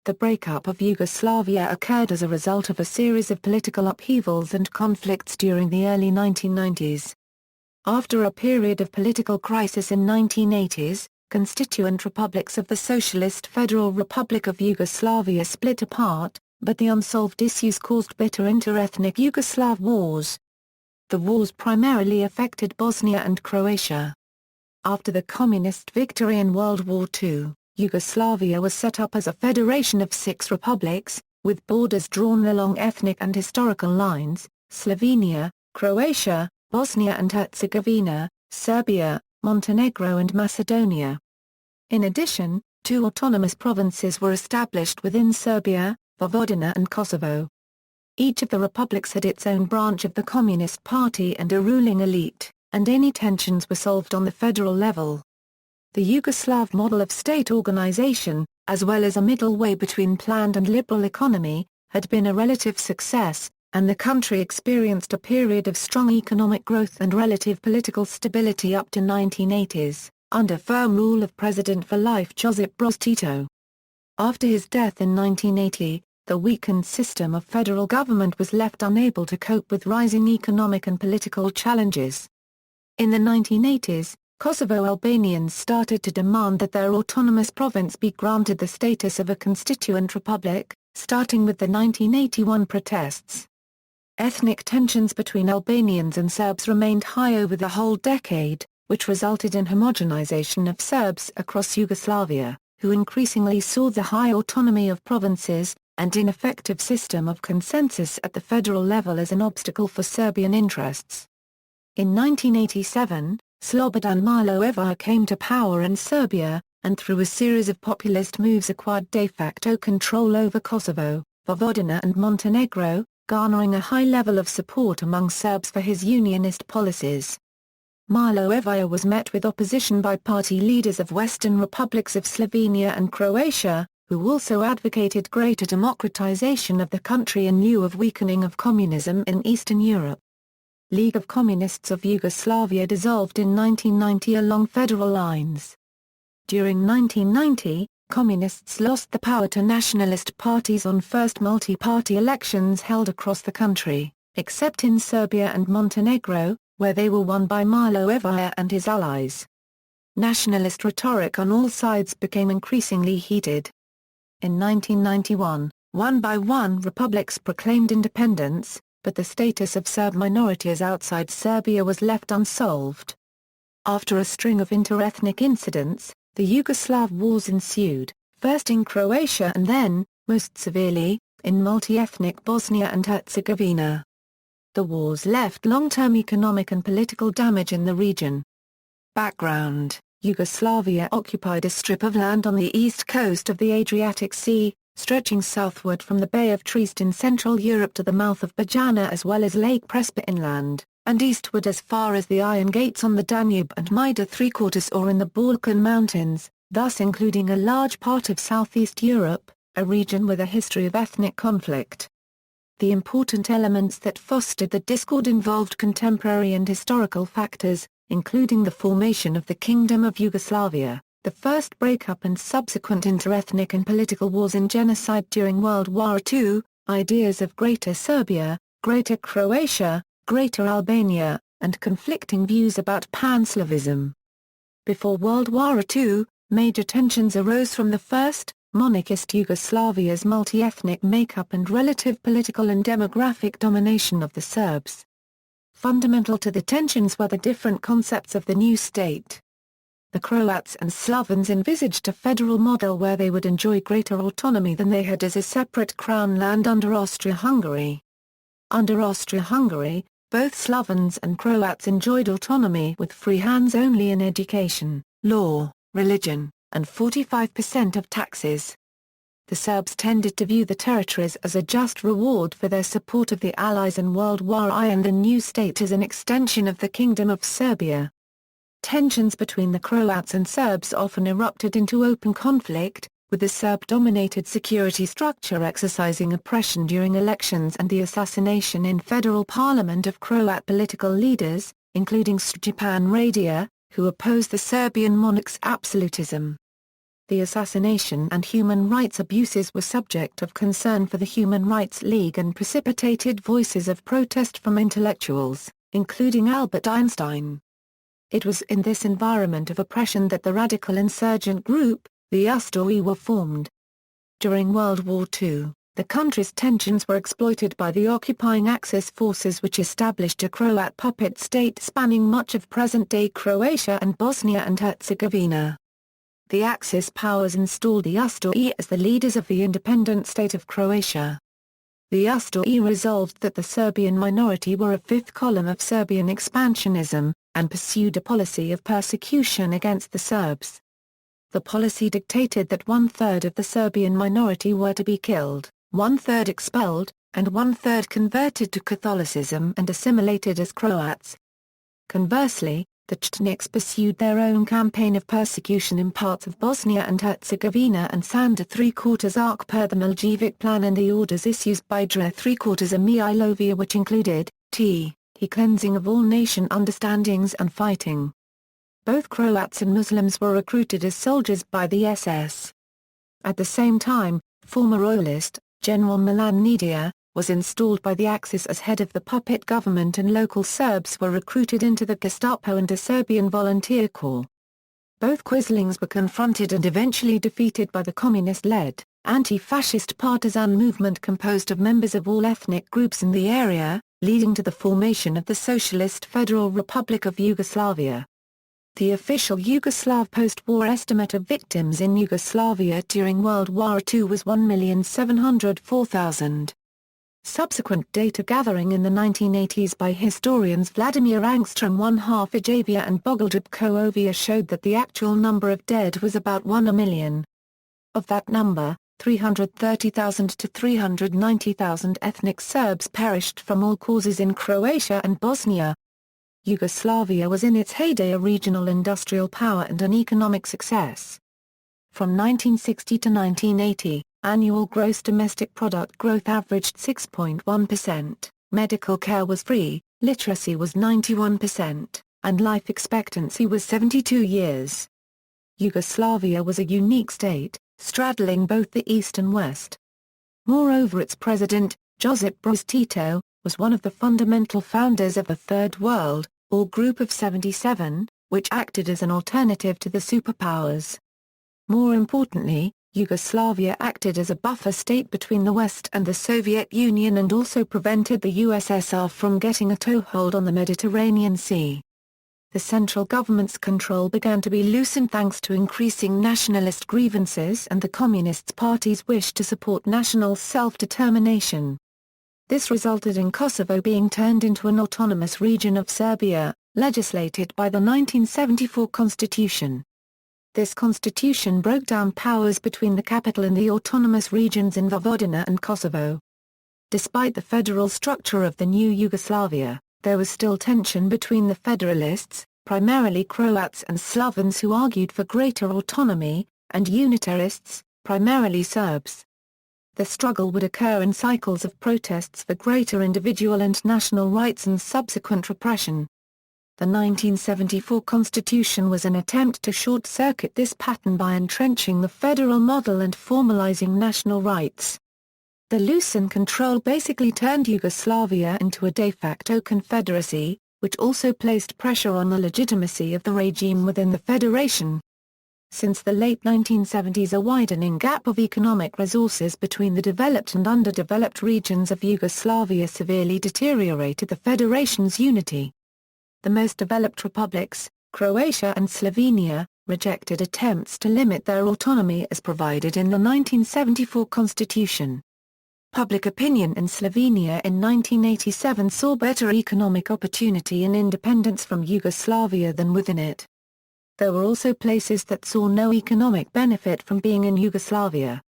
the breakup of Yugoslavia occurred as a result of a series of political upheavals and conflicts during the early 1990s. After a period of political crisis in 1980s, constituent republics of the Socialist Federal Republic of Yugoslavia split apart, but the unsolved issues caused bitter inter-ethnic Yugoslav wars. The wars primarily affected Bosnia and Croatia. After the Communist victory in World War II, Yugoslavia was set up as a federation of 6 republics, with borders drawn along ethnic and historical lines: Slovenia, Croatia, Bosnia and Herzegovina, Serbia, Montenegro and Macedonia. In addition, 2 autonomous provinces were established within Serbia, Vojvodina and Kosovo. Each of the republics had its own branch of the Communist Party and a ruling elite, and any tensions were solved on the federal level. The Yugoslav model of state organization, as well as a middle way between planned and liberal economy, had been a relative success, and the country experienced a period of strong economic growth and relative political stability up to 1980s, under firm rule of President for life Josip Broz Tito. After his death in 1980, the weakened system of federal government was left unable to cope with rising economic and political challenges. In the 1980s, Kosovo Albanians started to demand that their autonomous province be granted the status of a constituent republic, starting with the 1981 protests. Ethnic tensions between Albanians and Serbs remained high over the whole decade, which resulted in homogenization of Serbs across Yugoslavia, who increasingly saw the high autonomy of provinces, and ineffective system of consensus at the federal level as an obstacle for Serbian interests. In 1987, Slobodan Milosevic came to power in Serbia, and through a series of populist moves acquired de facto control over Kosovo, Vojvodina and Montenegro, garnering a high level of support among Serbs for his unionist policies. Milosevic was met with opposition by party leaders of Western republics of Slovenia and Croatia, who also advocated greater democratization of the country in lieu of weakening of communism in Eastern Europe. League of Communists of Yugoslavia dissolved in 1990 along federal lines. During 1990, Communists lost the power to nationalist parties on first multi-party elections held across the country, except in Serbia and Montenegro, where they were won by Milosevic and his allies. Nationalist rhetoric on all sides became increasingly heated. In 1991, one by one republics proclaimed independence, but the status of Serb minorities outside Serbia was left unsolved. After a string of inter-ethnic incidents, the Yugoslav Wars ensued, first in Croatia and then, most severely, in multi-ethnic Bosnia and Herzegovina. The wars left long-term economic and political damage in the region. Background: Yugoslavia occupied a strip of land on the east coast of the Adriatic Sea, stretching southward from the Bay of Trieste in Central Europe to the mouth of Bajana as well as Lake Prespa inland, and eastward as far as the Iron Gates on the Danube and Maida Three-Quarters or in the Balkan Mountains, thus including a large part of southeast Europe, a region with a history of ethnic conflict. The important elements that fostered the discord involved contemporary and historical factors, including the formation of the Kingdom of Yugoslavia, the first breakup and subsequent inter-ethnic and political wars and genocide during World War II, ideas of Greater Serbia, Greater Croatia, Greater Albania, and conflicting views about Pan-Slavism. Before World War II, major tensions arose from the first, monarchist Yugoslavia's multi-ethnic makeup and relative political and demographic domination of the Serbs. Fundamental to the tensions were the different concepts of the new state. The Croats and Slovens envisaged a federal model where they would enjoy greater autonomy than they had as a separate crown land under Austria-Hungary. Under Austria-Hungary, both Slovens and Croats enjoyed autonomy with free hands only in education, law, religion, and 45% of taxes. The Serbs tended to view the territories as a just reward for their support of the Allies in World War I and the new state as an extension of the Kingdom of Serbia. Tensions between the Croats and Serbs often erupted into open conflict, with the Serb-dominated security structure exercising oppression during elections and the assassination in federal parliament of Croat political leaders, including Stjepan Radić, who opposed the Serbian monarch's absolutism. The assassination and human rights abuses were subject of concern for the Human Rights League and precipitated voices of protest from intellectuals, including Albert Einstein. It was in this environment of oppression that the radical insurgent group, the Ustaši, were formed. During World War II, the country's tensions were exploited by the occupying Axis forces, which established a Croat puppet state spanning much of present-day Croatia and Bosnia and Herzegovina. The Axis powers installed the Ustaši as the leaders of the independent state of Croatia. The Ustaši resolved that the Serbian minority were a fifth column of Serbian expansionism, and pursued a policy of persecution against the Serbs. The policy dictated that 1/3 of the Serbian minority were to be killed, 1/3 expelled, and 1/3 converted to Catholicism and assimilated as Croats. Conversely, the Chetniks pursued their own campaign of persecution in parts of Bosnia and Herzegovina and signed a three-quarters arc per the Miljevic plan and the orders issued by Dra three-quarters a Milovia, which included cleansing of all nation understandings and fighting. Both Croats and Muslims were recruited as soldiers by the SS. At the same time, former royalist, General Milan Nedia, was installed by the Axis as head of the puppet government, and local Serbs were recruited into the Gestapo and a Serbian volunteer corps. Both Quislings were confronted and eventually defeated by the communist-led, anti-fascist partisan movement composed of members of all ethnic groups in the area, leading to the formation of the Socialist Federal Republic of Yugoslavia. The official Yugoslav post-war estimate of victims in Yugoslavia during World War II was 1,704,000. Subsequent data gathering in the 1980s by historians Vladimir Angstrom 1/2 Ijavia and Bogoljub Koovia showed that the actual number of dead was about 1 a million. Of that number, 330,000 to 390,000 ethnic Serbs perished from all causes in Croatia and Bosnia. Yugoslavia was in its heyday a regional industrial power and an economic success. From 1960 to 1980, annual gross domestic product growth averaged 6.1%, medical care was free, literacy was 91%, and life expectancy was 72 years. Yugoslavia was a unique state, straddling both the East and West. Moreover, its president, Josip Broz Tito, was one of the fundamental founders of the Third World, or Group of 77, which acted as an alternative to the superpowers. More importantly, Yugoslavia acted as a buffer state between the West and the Soviet Union and also prevented the USSR from getting a toehold on the Mediterranean Sea. The central government's control began to be loosened thanks to increasing nationalist grievances and the Communist Party's wish to support national self-determination. This resulted in Kosovo being turned into an autonomous region of Serbia, legislated by the 1974 constitution. This constitution broke down powers between the capital and the autonomous regions in Vojvodina and Kosovo. Despite the federal structure of the new Yugoslavia, there was still tension between the federalists, primarily Croats and Slavons who argued for greater autonomy, and unitarists, primarily Serbs. The struggle would occur in cycles of protests for greater individual and national rights and subsequent repression. The 1974 Constitution was an attempt to short-circuit this pattern by entrenching the federal model and formalizing national rights. The loosened control basically turned Yugoslavia into a de facto confederacy, which also placed pressure on the legitimacy of the regime within the federation. Since the late 1970s, a widening gap of economic resources between the developed and underdeveloped regions of Yugoslavia severely deteriorated the federation's unity. The most developed republics, Croatia and Slovenia, rejected attempts to limit their autonomy as provided in the 1974 constitution. Public opinion in Slovenia in 1987 saw better economic opportunity and independence from Yugoslavia than within it. There were also places that saw no economic benefit from being in Yugoslavia.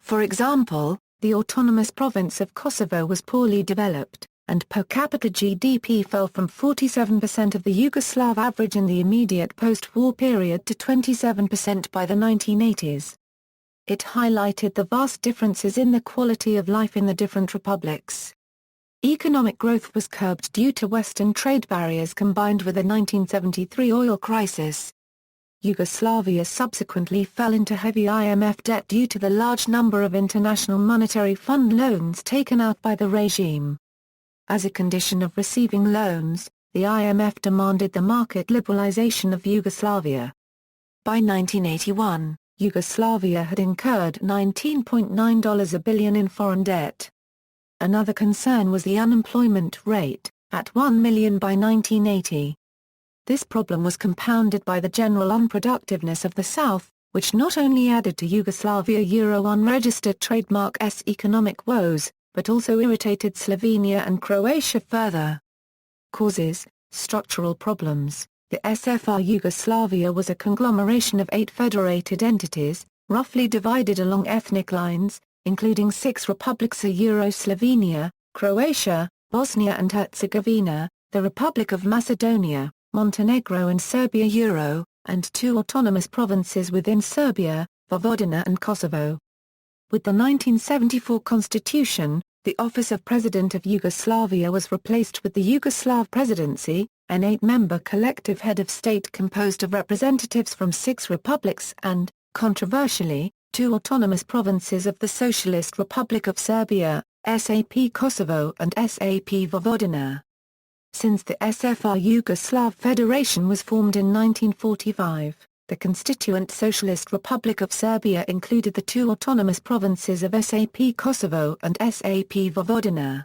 For example, the autonomous province of Kosovo was poorly developed, and per capita GDP fell from 47% of the Yugoslav average in the immediate post-war period to 27% by the 1980s. It highlighted the vast differences in the quality of life in the different republics. Economic growth was curbed due to Western trade barriers combined with the 1973 oil crisis. Yugoslavia subsequently fell into heavy IMF debt due to the large number of International Monetary Fund loans taken out by the regime. As a condition of receiving loans, the IMF demanded the market liberalization of Yugoslavia. By 1981, Yugoslavia had incurred $19.9 billion in foreign debt. Another concern was the unemployment rate, at 1 million by 1980. This problem was compounded by the general unproductiveness of the South, which not only added to Yugoslavia Euro unregistered trademark S economic woes, but also irritated Slovenia and Croatia further. Causes: structural problems. The SFR Yugoslavia was a conglomeration of 8 federated entities, roughly divided along ethnic lines, including 6 republics: Slovenia, Croatia, Bosnia and Herzegovina, the Republic of Macedonia, Montenegro and Serbia and 2 autonomous provinces within Serbia, Vojvodina and Kosovo. With the 1974 constitution, the office of President of Yugoslavia was replaced with the Yugoslav Presidency, an 8-member collective head of state composed of representatives from 6 republics and, controversially, 2 autonomous provinces of the Socialist Republic of Serbia, SAP Kosovo and SAP Vojvodina. Since the SFR Yugoslav Federation was formed in 1945, the constituent Socialist Republic of Serbia included the 2 autonomous provinces of SAP Kosovo and SAP Vojvodina.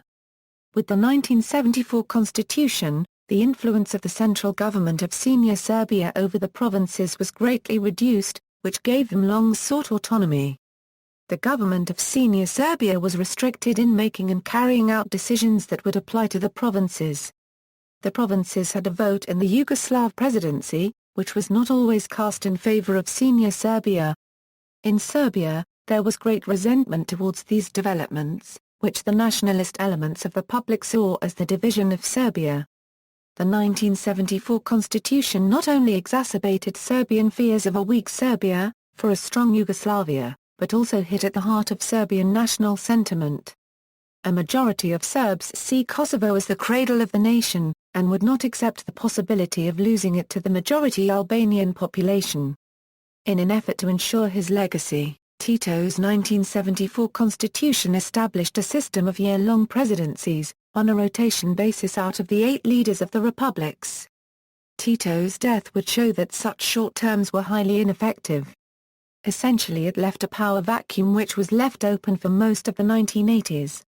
With the 1974 constitution, the influence of the central government of senior Serbia over the provinces was greatly reduced, which gave them long-sought autonomy. The government of senior Serbia was restricted in making and carrying out decisions that would apply to the provinces. The provinces had a vote in the Yugoslav presidency, which was not always cast in favor of senior Serbia. In Serbia, there was great resentment towards these developments, which the nationalist elements of the public saw as the division of Serbia. The 1974 constitution not only exacerbated Serbian fears of a weak Serbia, for a strong Yugoslavia, but also hit at the heart of Serbian national sentiment. A majority of Serbs see Kosovo as the cradle of the nation, and would not accept the possibility of losing it to the majority Albanian population. In an effort to ensure his legacy, Tito's 1974 constitution established a system of year-long presidencies, on a rotation basis out of the 8 leaders of the republics. Tito's death would show that such short terms were highly ineffective. Essentially, it left a power vacuum which was left open for most of the 1980s.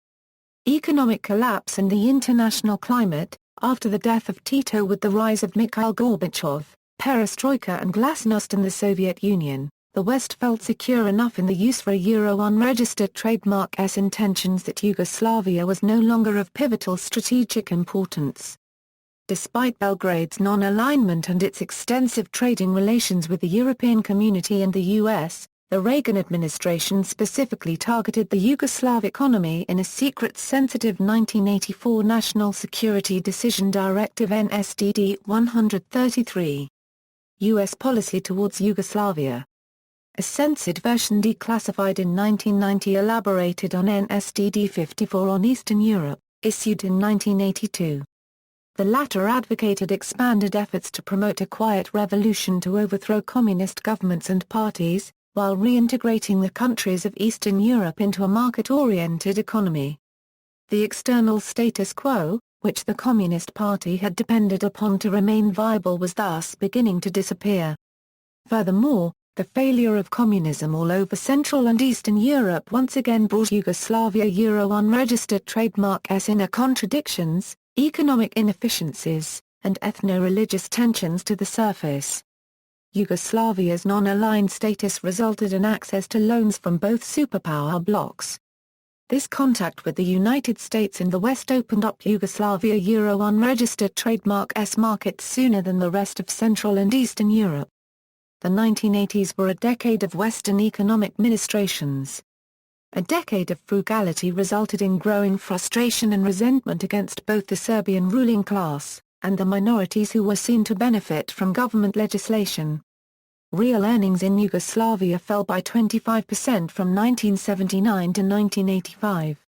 Economic collapse and the international climate. After the death of Tito, with the rise of Mikhail Gorbachev, perestroika and glasnost in the Soviet Union, the West felt secure enough in the use for a Euro unregistered trademark S intentions that Yugoslavia was no longer of pivotal strategic importance. Despite Belgrade's non-alignment and its extensive trading relations with the European Community and the US, the Reagan administration specifically targeted the Yugoslav economy in a secret sensitive 1984 National Security Decision Directive NSDD 133. U.S. policy towards Yugoslavia. A censored version declassified in 1990 elaborated on NSDD 54 on Eastern Europe, issued in 1982. The latter advocated expanded efforts to promote a quiet revolution to overthrow communist governments and parties, while reintegrating the countries of Eastern Europe into a market-oriented economy. The external status quo, which the Communist Party had depended upon to remain viable, was thus beginning to disappear. Furthermore, the failure of communism all over Central and Eastern Europe once again brought Yugoslavia Euro unregistered trademark S inner contradictions, economic inefficiencies, and ethno-religious tensions to the surface. Yugoslavia's non-aligned status resulted in access to loans from both superpower blocs. This contact with the United States and the West opened up Yugoslavia Euro unregistered trademark S markets sooner than the rest of Central and Eastern Europe. The 1980s were a decade of Western economic ministrations. A decade of frugality resulted in growing frustration and resentment against both the Serbian ruling class and the minorities who were seen to benefit from government legislation. Real earnings in Yugoslavia fell by 25% from 1979 to 1985.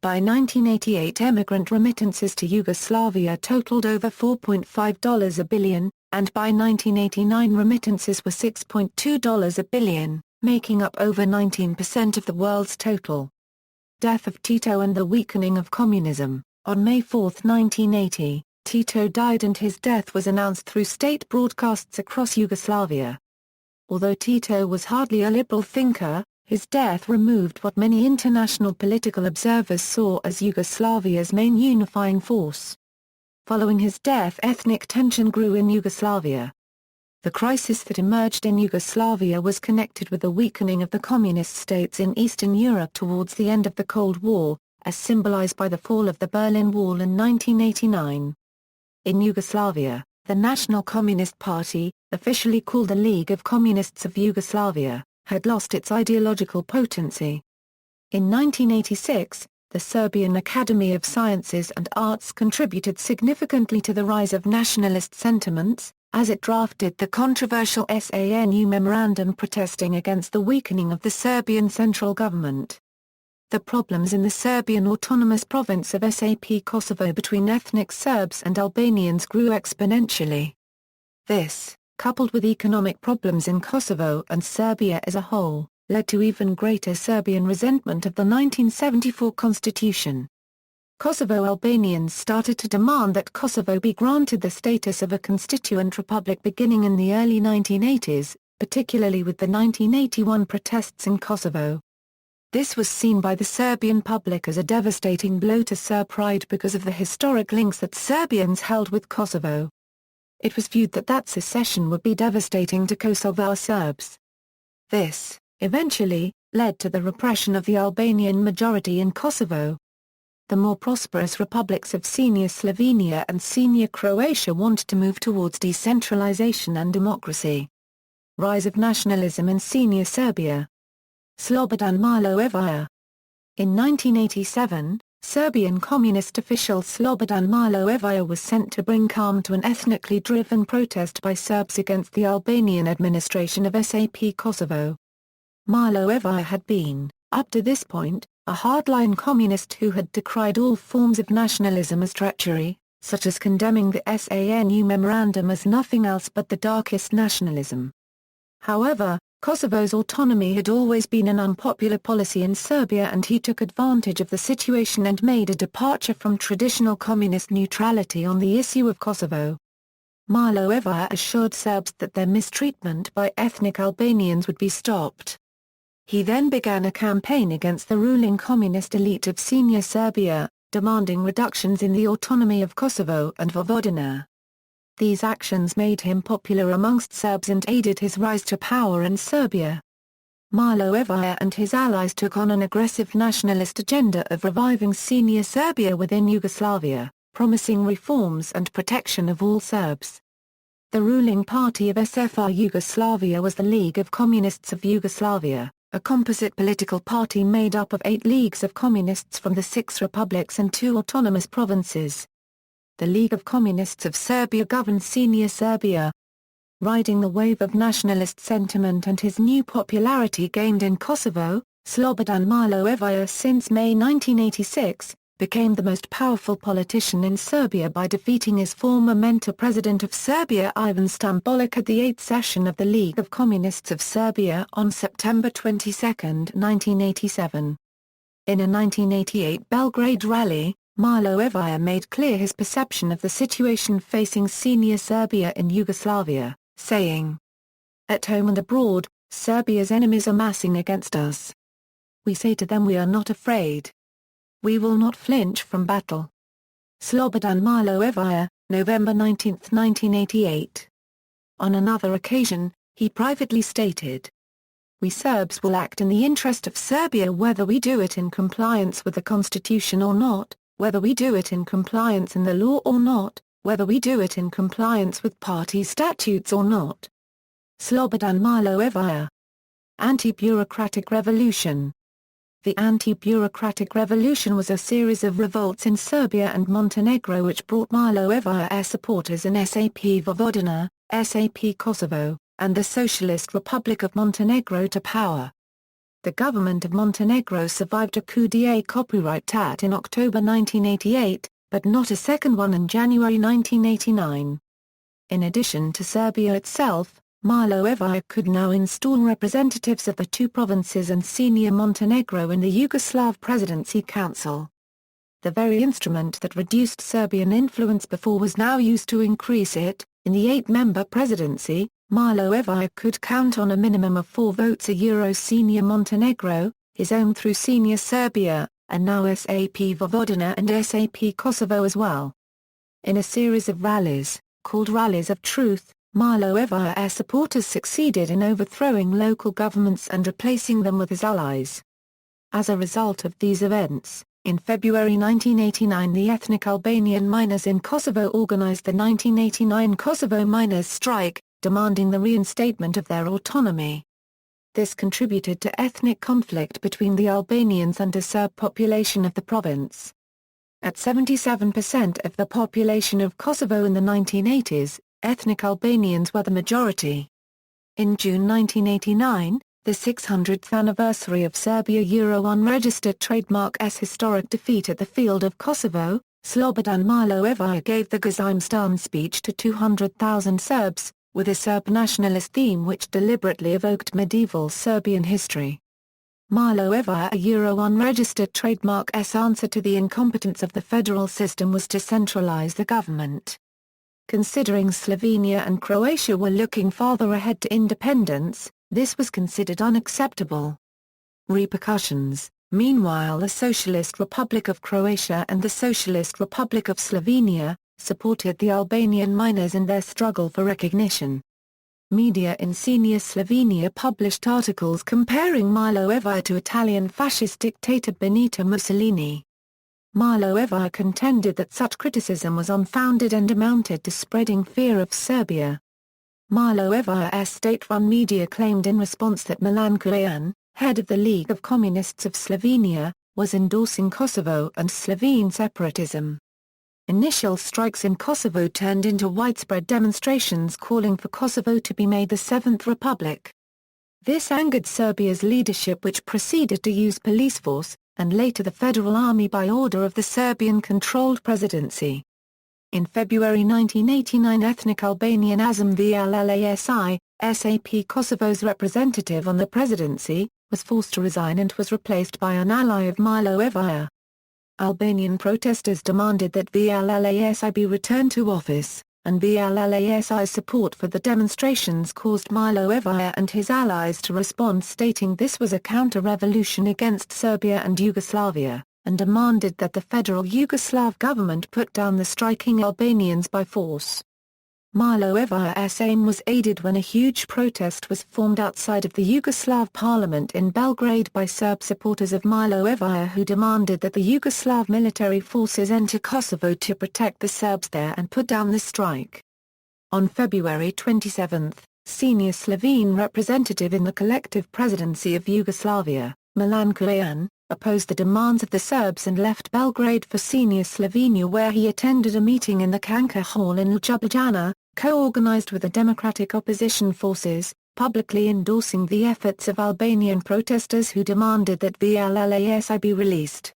By 1988, emigrant remittances to Yugoslavia totaled over $4.5 billion, and by 1989 remittances were $6.2 billion, making up over 19% of the world's total. Death of Tito and the weakening of communism. On May 4, 1980, Tito died and his death was announced through state broadcasts across Yugoslavia. Although Tito was hardly a liberal thinker, his death removed what many international political observers saw as Yugoslavia's main unifying force. Following his death, ethnic tension grew in Yugoslavia. The crisis that emerged in Yugoslavia was connected with the weakening of the communist states in Eastern Europe towards the end of the Cold War, as symbolized by the fall of the Berlin Wall in 1989. In Yugoslavia, the National Communist Party, officially called the League of Communists of Yugoslavia, had lost its ideological potency. In 1986, the Serbian Academy of Sciences and Arts contributed significantly to the rise of nationalist sentiments, as it drafted the controversial SANU memorandum protesting against the weakening of the Serbian central government. The problems in the Serbian autonomous province of SAP Kosovo between ethnic Serbs and Albanians grew exponentially. This, coupled with economic problems in Kosovo and Serbia as a whole, led to even greater Serbian resentment of the 1974 constitution. Kosovo Albanians started to demand that Kosovo be granted the status of a constituent republic beginning in the early 1980s, particularly with the 1981 protests in Kosovo. This was seen by the Serbian public as a devastating blow to Serb pride because of the historic links that Serbians held with Kosovo. It was viewed that secession would be devastating to Kosovar Serbs. This, eventually, led to the repression of the Albanian majority in Kosovo. The more prosperous republics of Senior Slovenia and Senior Croatia wanted to move towards decentralization and democracy. Rise of nationalism in Senior Serbia. Slobodan Milojevic. In 1987, Serbian communist official Slobodan Milojevic was sent to bring calm to an ethnically driven protest by Serbs against the Albanian administration of SAP Kosovo. Milojevic had been, up to this point, a hardline communist who had decried all forms of nationalism as treachery, such as condemning the SANU memorandum as nothing else but the darkest nationalism. However, Kosovo's autonomy had always been an unpopular policy in Serbia, and he took advantage of the situation and made a departure from traditional communist neutrality on the issue of Kosovo. Milojevic assured Serbs that their mistreatment by ethnic Albanians would be stopped. He then began a campaign against the ruling communist elite of Senior Serbia, demanding reductions in the autonomy of Kosovo and Vojvodina. These actions made him popular amongst Serbs and aided his rise to power in Serbia. Milojevic and his allies took on an aggressive nationalist agenda of reviving Senior Serbia within Yugoslavia, promising reforms and protection of all Serbs. The ruling party of SFR Yugoslavia was the League of Communists of Yugoslavia, a composite political party made up of 8 leagues of communists from the 6 republics and 2 autonomous provinces. The League of Communists of Serbia governed Senior Serbia. Riding the wave of nationalist sentiment and his new popularity gained in Kosovo, Slobodan Milojevic since May 1986, became the most powerful politician in Serbia by defeating his former mentor President of Serbia Ivan Stambolic at the 8th session of the League of Communists of Serbia on September 22, 1987. In a 1988 Belgrade rally, Milojevic made clear his perception of the situation facing Senior Serbia in Yugoslavia, saying, "At home and abroad, Serbia's enemies are massing against us. We say to them we are not afraid. We will not flinch from battle." Slobodan Milojevic, November 19, 1988. On another occasion, he privately stated, "We Serbs will act in the interest of Serbia whether we do it in compliance with the constitution or not, whether we do it in compliance in the law or not, whether we do it in compliance with party statutes or not." Slobodan Milojevic. Anti-bureaucratic revolution. The anti-bureaucratic revolution was a series of revolts in Serbia and Montenegro which brought Milojevic's supporters in SAP Vojvodina, SAP Kosovo, and the Socialist Republic of Montenegro to power. The government of Montenegro survived a coup d'état in October 1988, but not a second one in January 1989. In addition to Serbia itself, Milosevic could now install representatives of the two provinces and senior Montenegro in the Yugoslav Presidency Council. The very instrument that reduced Serbian influence before was now used to increase it. In the 8-member presidency, Milosevic could count on a minimum of 4 votes senior Montenegro, his own through senior Serbia, and now SAP Vojvodina and SAP Kosovo as well. In a series of rallies, called Rallies of Truth, Milosevic's supporters succeeded in overthrowing local governments and replacing them with his allies. As a result of these events, in February 1989 the ethnic Albanian miners in Kosovo organized the 1989 Kosovo Miners' Strike, demanding the reinstatement of their autonomy. This contributed to ethnic conflict between the Albanians and the Serb population of the province. At 77% of the population of Kosovo in the 1980s, ethnic Albanians were the majority. In June 1989, the 600th anniversary of Serbia unregistered trademark's historic defeat at the Field of Kosovo, Slobodan Milosevic gave the Gazimstan speech to 200,000 Serbs, with a Serb nationalist theme which deliberately evoked medieval Serbian history. Milosevic's unregistered trademark's answer to the incompetence of the federal system was to centralize the government. Considering Slovenia and Croatia were looking farther ahead to independence, this was considered unacceptable. Repercussions. Meanwhile, the Socialist Republic of Croatia and the Socialist Republic of Slovenia supported the Albanian miners in their struggle for recognition. Media in senior Slovenia published articles comparing Milosevic to Italian fascist dictator Benito Mussolini. Milosevic contended that such criticism was unfounded and amounted to spreading fear of Serbia. Milosevic's state-run media claimed in response that Milan Kujan, head of the League of Communists of Slovenia, was endorsing Kosovo and Slovene separatism. Initial strikes in Kosovo turned into widespread demonstrations calling for Kosovo to be made the Seventh Republic. This angered Serbia's leadership, which proceeded to use police force, and later the Federal Army by order of the Serbian-controlled presidency. In February 1989 ethnic Albanian Azam Vllasi, SAP Kosovo's representative on the presidency, was forced to resign and was replaced by an ally of Milosevic. Albanian protesters demanded that Vllasi be returned to office, and Vllasi's support for the demonstrations caused Milosevic and his allies to respond, stating this was a counter-revolution against Serbia and Yugoslavia, and demanded that the federal Yugoslav government put down the striking Albanians by force. Milosevic's aim was aided when a huge protest was formed outside of the Yugoslav parliament in Belgrade by Serb supporters of Milosevic who demanded that the Yugoslav military forces enter Kosovo to protect the Serbs there and put down the strike. On February 27, senior Slovene representative in the collective presidency of Yugoslavia, Milan Kujan, opposed the demands of the Serbs and left Belgrade for senior Slovenia, where he attended a meeting in the Kanka Hall in Ljubljana, co-organized with the democratic opposition forces, publicly endorsing the efforts of Albanian protesters who demanded that Vllasi be released.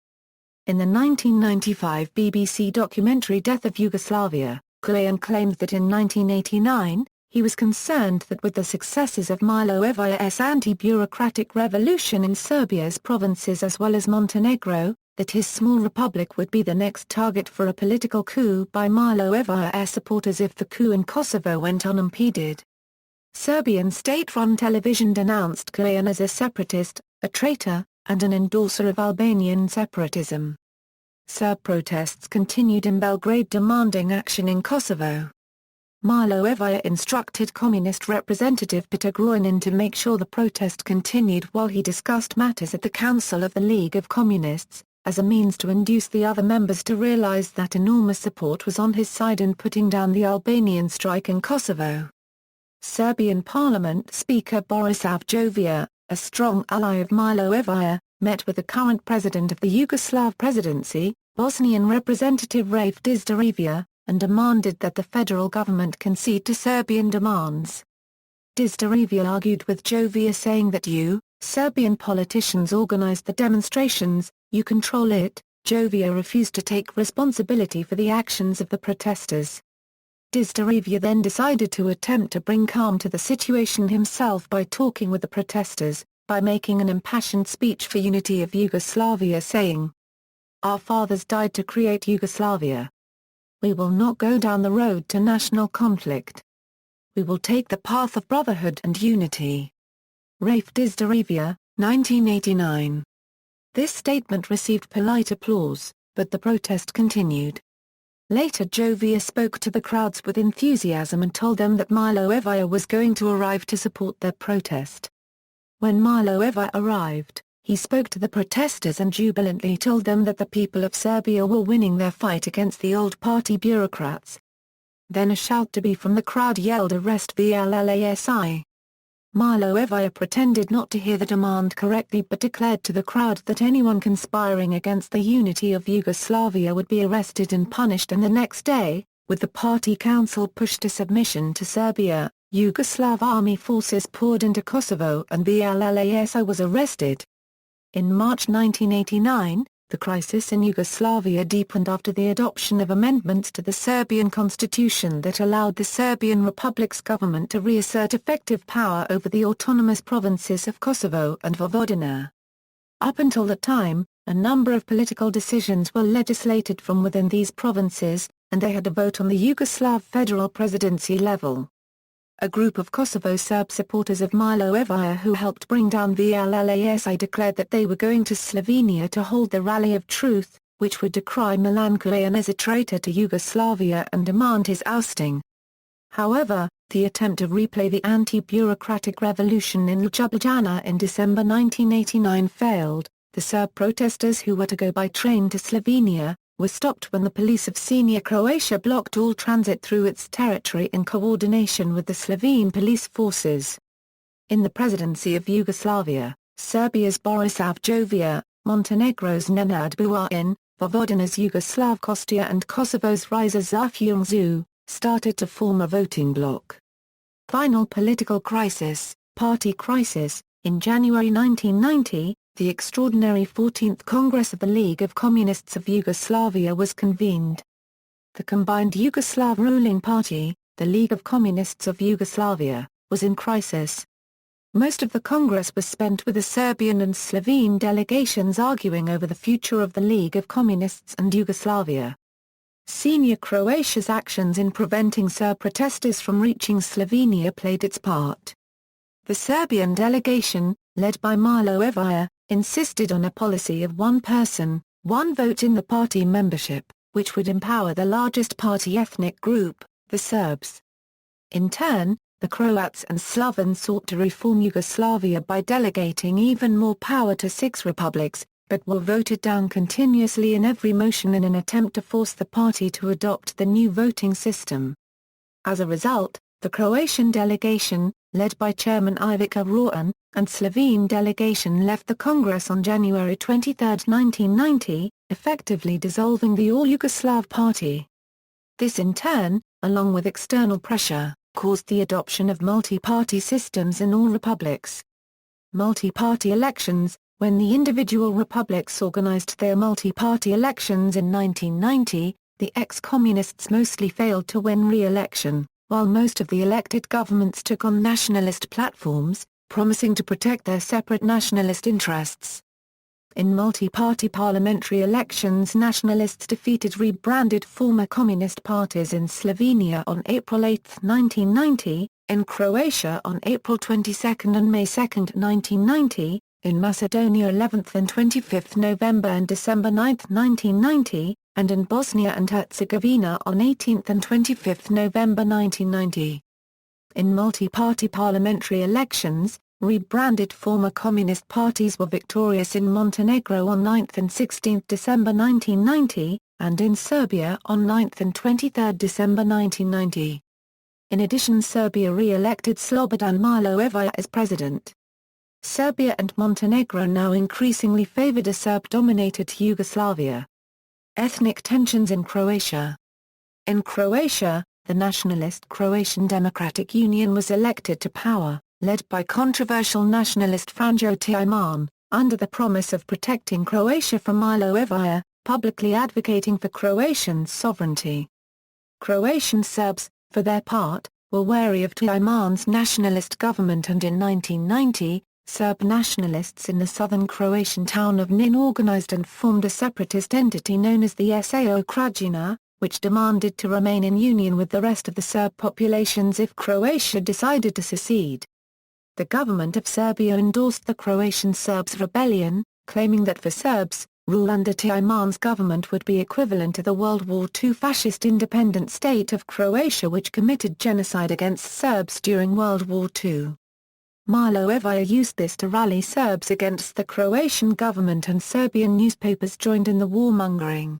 In the 1995 BBC documentary Death of Yugoslavia, Kujan claimed that in 1989, he was concerned that with the successes of Milosevic's anti-bureaucratic revolution in Serbia's provinces as well as Montenegro, that his small republic would be the next target for a political coup by Milosevic's supporters if the coup in Kosovo went unimpeded. Serbian state-run television denounced Kujan as a separatist, a traitor, and an endorser of Albanian separatism. Serb protests continued in Belgrade demanding action in Kosovo. Milosevic instructed Communist representative Peter Gruinin to make sure the protest continued while he discussed matters at the Council of the League of Communists, as a means to induce the other members to realize that enormous support was on his side in putting down the Albanian strike in Kosovo. Serbian Parliament Speaker Borisav Jovica, a strong ally of Milosevic, met with the current president of the Yugoslav presidency, Bosnian Representative Raif Dizdarevia, and demanded that the federal government concede to Serbian demands. Dizdarevia argued with Jovica, saying that you, Serbian politicians, organized the demonstrations, you control it. Jovica refused to take responsibility for the actions of the protesters. Dizderavia then decided to attempt to bring calm to the situation himself by talking with the protesters, by making an impassioned speech for unity of Yugoslavia saying, "Our fathers died to create Yugoslavia. We will not go down the road to national conflict. We will take the path of brotherhood and unity." Raif Dizderavia, 1989. This statement received polite applause, but the protest continued. Later Jovia spoke to the crowds with enthusiasm and told them that Milojevic was going to arrive to support their protest. When Milojevic arrived, he spoke to the protesters and jubilantly told them that the people of Serbia were winning their fight against the old party bureaucrats. Then a shout to be from the crowd yelled, "Arrest VLLASI." Milojevic pretended not to hear the demand correctly but declared to the crowd that anyone conspiring against the unity of Yugoslavia would be arrested and punished, and the next day, with the party council pushed to submission to Serbia, Yugoslav army forces poured into Kosovo and VLLASI was arrested. In March 1989, the crisis in Yugoslavia deepened after the adoption of amendments to the Serbian constitution that allowed the Serbian Republic's government to reassert effective power over the autonomous provinces of Kosovo and Vojvodina. Up until that time, a number of political decisions were legislated from within these provinces, and they had a vote on the Yugoslav federal presidency level. A group of Kosovo Serb supporters of Milojevic who helped bring down VLLASI declared that they were going to Slovenia to hold the Rally of Truth, which would decry Milanković as a traitor to Yugoslavia and demand his ousting. However, the attempt to replay the anti-bureaucratic revolution in Ljubljana in December 1989 failed. The Serb protesters who were to go by train to Slovenia were stopped when the police of Senior Croatia blocked all transit through its territory in coordination with the Slovene police forces. In the presidency of Yugoslavia, Serbia's Borisav Jovia, Montenegro's Nenad Buarin, Vojvodina's Jugoslav Kostia and Kosovo's Riza Zafjulzu, started to form a voting bloc. Final political crisis, party crisis. In January 1990, the extraordinary 14th Congress of the League of Communists of Yugoslavia was convened. The combined Yugoslav ruling party, the League of Communists of Yugoslavia, was in crisis. Most of the Congress was spent with the Serbian and Slovene delegations arguing over the future of the League of Communists and Yugoslavia. Senior Croatia's actions in preventing Serb protesters from reaching Slovenia played its part. The Serbian delegation, led by Milojevic, insisted on a policy of one person, one vote in the party membership, which would empower the largest party ethnic group, the Serbs. In turn, the Croats and Slovens sought to reform Yugoslavia by delegating even more power to 6 republics, but were voted down continuously in every motion in an attempt to force the party to adopt the new voting system. As a result, the Croatian delegation, led by Chairman Ivica Račan, and Slovene delegation left the Congress on January 23, 1990, effectively dissolving the All-Yugoslav Party. This in turn, along with external pressure, caused the adoption of multi-party systems in all republics. Multi-party elections. When the individual republics organized their multi-party elections in 1990, the ex-communists mostly failed to win re-election, while most of the elected governments took on nationalist platforms, promising to protect their separate nationalist interests. In multi-party parliamentary elections, nationalists defeated rebranded former communist parties in Slovenia on April 8, 1990, in Croatia on April 22 and May 2, 1990, in Macedonia 11th and 25th November and December 9, 1990, and in Bosnia and Herzegovina on 18th and 25th November 1990. In multi-party parliamentary elections, rebranded former communist parties were victorious in Montenegro on 9th and 16th December 1990, and in Serbia on 9th and 23rd December 1990. In addition, Serbia re-elected Slobodan Milojevic as president. Serbia and Montenegro now increasingly favored a Serb-dominated Yugoslavia. Ethnic tensions in Croatia. In Croatia, the nationalist Croatian Democratic Union was elected to power, led by controversial nationalist Franjo Tuđman, under the promise of protecting Croatia from Milojevic, publicly advocating for Croatian sovereignty. Croatian Serbs, for their part, were wary of Timan's nationalist government, and in 1990, Serb nationalists in the southern Croatian town of Nin organized and formed a separatist entity known as the SAO Krajina, which demanded to remain in union with the rest of the Serb populations if Croatia decided to secede. The government of Serbia endorsed the Croatian Serbs' rebellion, claiming that for Serbs, rule under Timan's government would be equivalent to the World War II fascist independent state of Croatia, which committed genocide against Serbs during World War II. Milo Evija used this to rally Serbs against the Croatian government, and Serbian newspapers joined in the warmongering.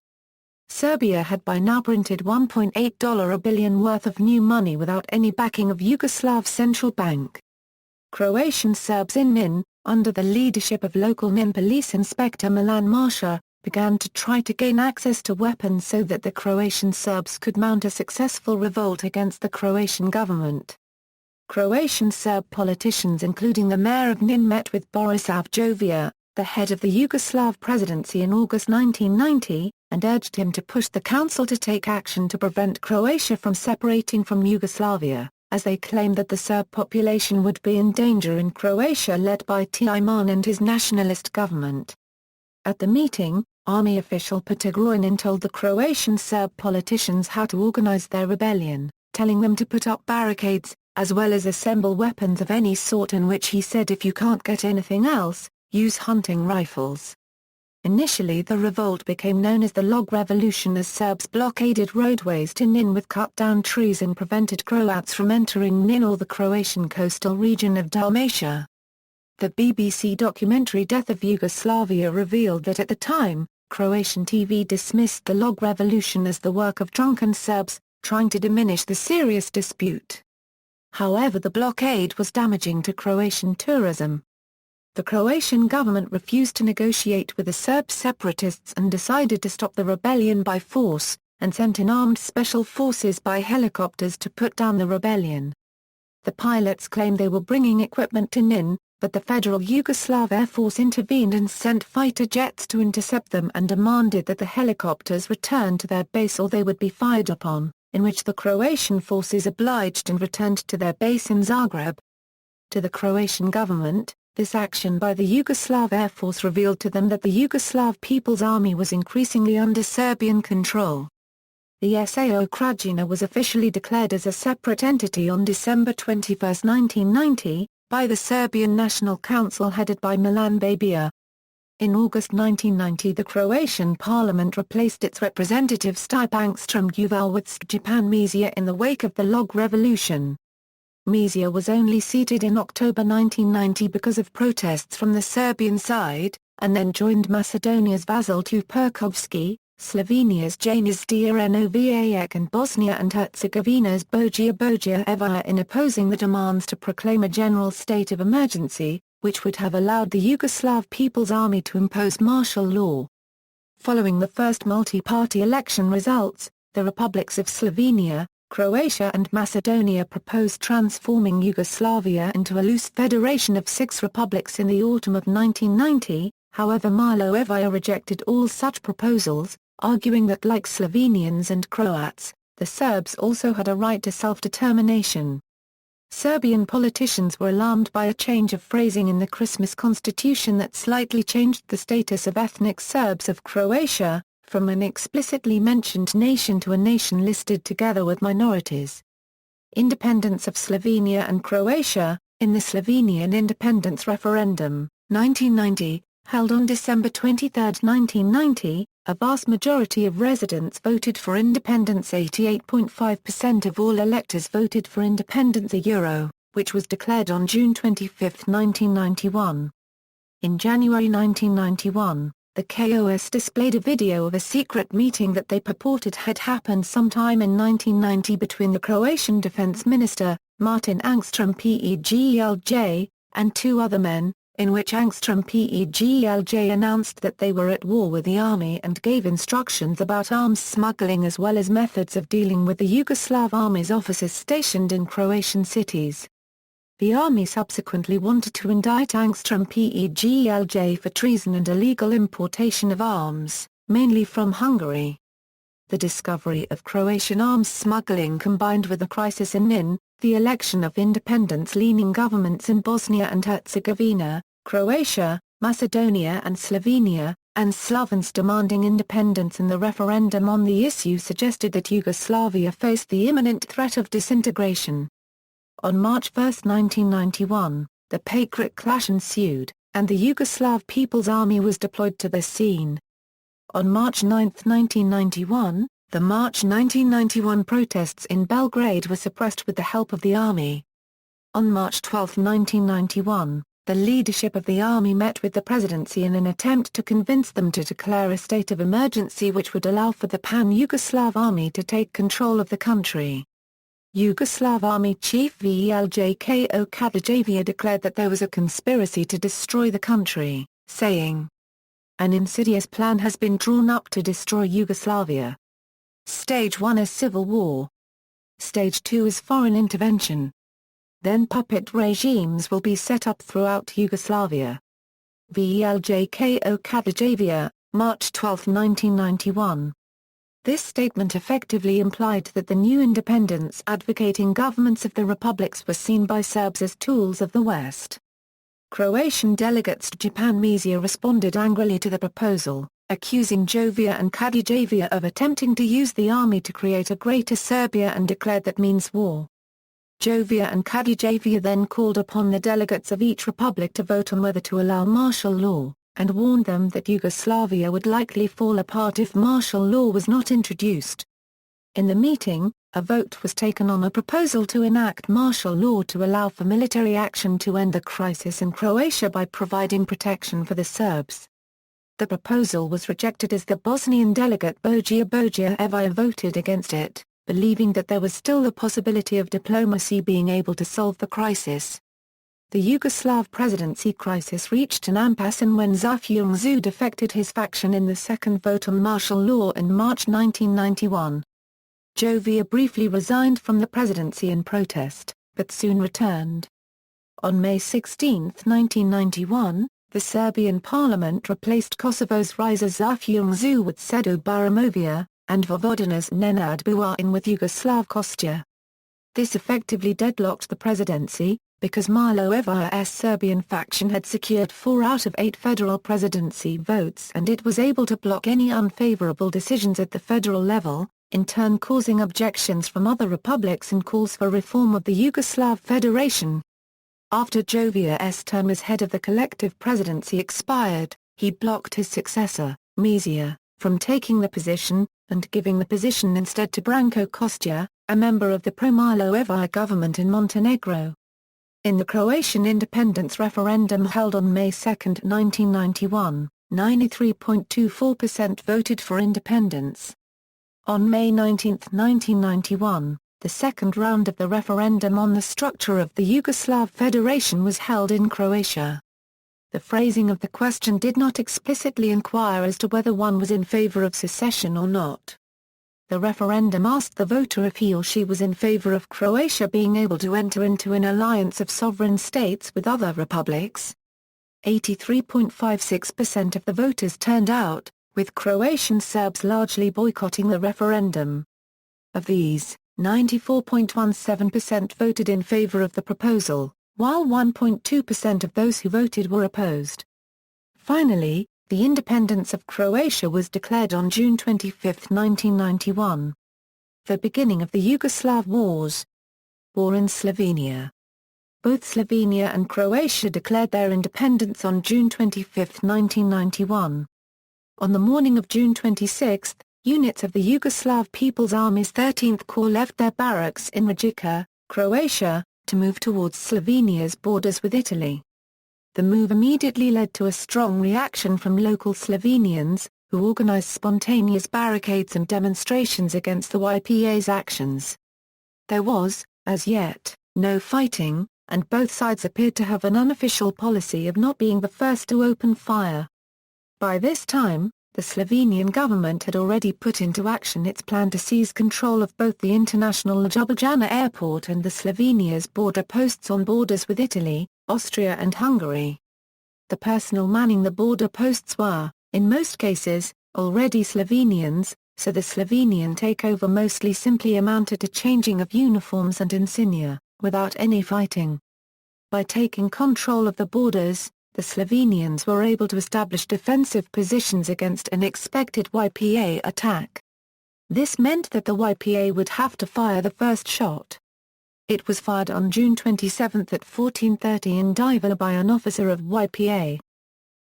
Serbia had by now printed $1.8 billion worth of new money without any backing of Yugoslav central bank. Croatian Serbs in Nin, under the leadership of local Nin police inspector Milan Marsha, began to try to gain access to weapons so that the Croatian Serbs could mount a successful revolt against the Croatian government. Croatian Serb politicians including the mayor of Nin met with Borisav Jovica, the head of the Yugoslav presidency, in August 1990, and urged him to push the council to take action to prevent Croatia from separating from Yugoslavia, as they claimed that the Serb population would be in danger in Croatia led by Timan and his nationalist government. At the meeting, army official Petar Grojnin told the Croatian Serb politicians how to organize their rebellion, telling them to put up barricades, as well as assemble weapons of any sort, in which he said if you can't get anything else, use hunting rifles. Initially the revolt became known as the Log Revolution, as Serbs blockaded roadways to Nin with cut-down trees and prevented Croats from entering Nin or the Croatian coastal region of Dalmatia. The BBC documentary Death of Yugoslavia revealed that at the time, Croatian TV dismissed the Log Revolution as the work of drunken Serbs, trying to diminish the serious dispute. However, the blockade was damaging to Croatian tourism. The Croatian government refused to negotiate with the Serb separatists and decided to stop the rebellion by force, and sent in armed special forces by helicopters to put down the rebellion. The pilots claimed they were bringing equipment to Nin, but the Federal Yugoslav Air Force intervened and sent fighter jets to intercept them and demanded that the helicopters return to their base or they would be fired upon, in which the Croatian forces obliged and returned to their base in Zagreb. To the Croatian government, this action by the Yugoslav Air Force revealed to them that the Yugoslav People's Army was increasingly under Serbian control. The SAO Krajina was officially declared as a separate entity on December 21, 1990, by the Serbian National Council headed by Milan Babiša. In August 1990, the Croatian parliament replaced its representative Stipe Angstrom Uval with Stjepan Mesić in the wake of the Log Revolution. Mesić was only seated in October 1990 because of protests from the Serbian side, and then joined Macedonia's Vasil Tuperkovski, Slovenia's Janez Drnovajek and Bosnia and Herzegovina's Bojija Evija in opposing the demands to proclaim a general state of emergency, which would have allowed the Yugoslav People's Army to impose martial law. Following the first multi-party election results, the republics of Slovenia, Croatia and Macedonia proposed transforming Yugoslavia into a loose federation of 6 republics in the autumn of 1990, however Milo Evija rejected all such proposals, arguing that like Slovenians and Croats, the Serbs also had a right to self-determination. Serbian politicians were alarmed by a change of phrasing in the Christmas constitution that slightly changed the status of ethnic Serbs of Croatia, from an explicitly mentioned nation to a nation listed together with minorities. Independence of Slovenia and Croatia. In the Slovenian independence referendum, 1990, held on December 23, 1990, a vast majority of residents voted for independence. 88.5% of all electors voted for independence, which was declared on June 25, 1991. In January 1991, the KOS displayed a video of a secret meeting that they purported had happened sometime in 1990 between the Croatian defense minister, Martin Angstrom PEGLJ, and 2 other men, in which Angstrom PEGLJ announced that they were at war with the army and gave instructions about arms smuggling as well as methods of dealing with the Yugoslav army's officers stationed in Croatian cities. The army subsequently wanted to indict Angstrom PEGLJ for treason and illegal importation of arms, mainly from Hungary. the discovery of Croatian arms smuggling combined with the crisis in NIN, the election of independence-leaning governments in Bosnia and Herzegovina, Croatia, Macedonia and Slovenia, and Slovens demanding independence in the referendum on the issue suggested that Yugoslavia faced the imminent threat of disintegration. On March 1, 1991, the Patriot clash ensued, and the Yugoslav People's Army was deployed to the scene. On March 9, 1991, the March 1991 protests in Belgrade were suppressed with the help of the army. On March 12, 1991, the leadership of the army met with the presidency in an attempt to convince them to declare a state of emergency which would allow for the pan-Yugoslav army to take control of the country. Yugoslav Army Chief Veljko Kadijevic declared that there was a conspiracy to destroy the country, saying, "An insidious plan has been drawn up to destroy Yugoslavia. Stage 1 is civil war. Stage 2 is foreign intervention. Then puppet regimes will be set up throughout Yugoslavia." Veljko Kadijevic, March 12, 1991. This statement effectively implied that the new independence-advocating governments of the republics were seen by Serbs as tools of the West. Croatian delegates to Japan Mesia responded angrily to the proposal, accusing Jovic and Kadijevic of attempting to use the army to create a greater Serbia and declared that means war. Jovic and Kadijevic then called upon the delegates of each republic to vote on whether to allow martial law, and warned them that Yugoslavia would likely fall apart if martial law was not introduced. In the meeting, a vote was taken on a proposal to enact martial law to allow for military action to end the crisis in Croatia by providing protection for the Serbs. The proposal was rejected as the Bosnian delegate Bojija Bojijević voted against it, believing that there was still the possibility of diplomacy being able to solve the crisis. The Yugoslav presidency crisis reached an impasse when Zafjungzu defected his faction in the second vote on martial law in March 1991. Jovic briefly resigned from the presidency in protest, but soon returned. On May 16, 1991, the Serbian parliament replaced Kosovo's Riza Zafjungzu with Sedo Baramovia, and Vojvodina's Nenad Buarin with Yugoslav Kostja. This effectively deadlocked the presidency, because Milošević's Serbian faction had secured 4 out of 8 federal presidency votes and it was able to block any unfavorable decisions at the federal level, in turn causing objections from other republics and calls for reform of the Yugoslav Federation. After Jovic's term as head of the collective presidency expired, he blocked his successor, Mesia, from taking the position, and giving the position instead to Branko Kostja, a member of the pro-Milošević government in Montenegro. In the Croatian independence referendum held on May 2, 1991, 93.24% voted for independence. On May 19, 1991, the second round of the referendum on the structure of the Yugoslav Federation was held in Croatia. The phrasing of the question did not explicitly inquire as to whether one was in favor of secession or not. The referendum asked the voter if he or she was in favor of Croatia being able to enter into an alliance of sovereign states with other republics. 83.56% of the voters turned out, with Croatian Serbs largely boycotting the referendum. Of these, 94.17% voted in favor of the proposal, while 1.2% of those who voted were opposed. Finally, the independence of Croatia was declared on June 25, 1991. The beginning of the Yugoslav Wars. War in Slovenia. Both Slovenia and Croatia declared their independence on June 25, 1991. On the morning of June 26, units of the Yugoslav People's Army's 13th Corps left their barracks in Rijeka, Croatia, to move towards Slovenia's borders with Italy. The move immediately led to a strong reaction from local Slovenians, who organized spontaneous barricades and demonstrations against the YPA's actions. There was, as yet, no fighting, and both sides appeared to have an unofficial policy of not being the first to open fire. By this time, the Slovenian government had already put into action its plan to seize control of both the international Ljubljana airport and the Slovenia's border posts on borders with Italy, Austria and Hungary. The personnel manning the border posts were, in most cases, already Slovenians, so the Slovenian takeover mostly simply amounted to changing of uniforms and insignia, without any fighting. By taking control of the borders, the Slovenians were able to establish defensive positions against an expected YPA attack. This meant that the YPA would have to fire the first shot. It was fired on June 27 at 14:30 in Diva by an officer of YPA.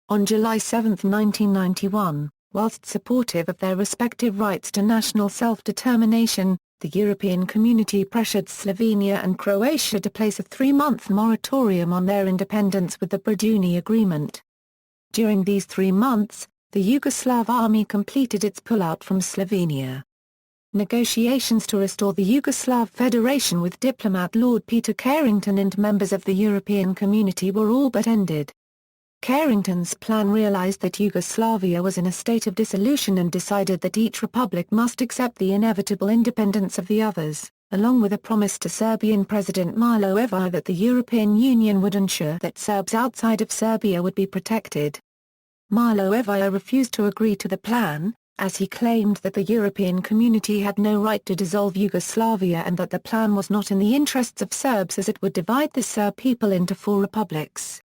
On July 7, 1991, whilst supportive of their respective rights to national self-determination, the European Community pressured Slovenia and Croatia to place a 3-month moratorium on their independence with the Breakup Agreement. During these 3 months, the Yugoslav army completed its pullout from Slovenia. Negotiations to restore the Yugoslav Federation with diplomat Lord Peter Carrington and members of the European Community were all but ended. Carrington's plan realized that Yugoslavia was in a state of dissolution and decided that each republic must accept the inevitable independence of the others, along with a promise to Serbian President Milosevic that the European Union would ensure that Serbs outside of Serbia would be protected. Milosevic refused to agree to the plan, as he claimed that the European Community had no right to dissolve Yugoslavia and that the plan was not in the interests of Serbs as it would divide the Serb people into 4 republics.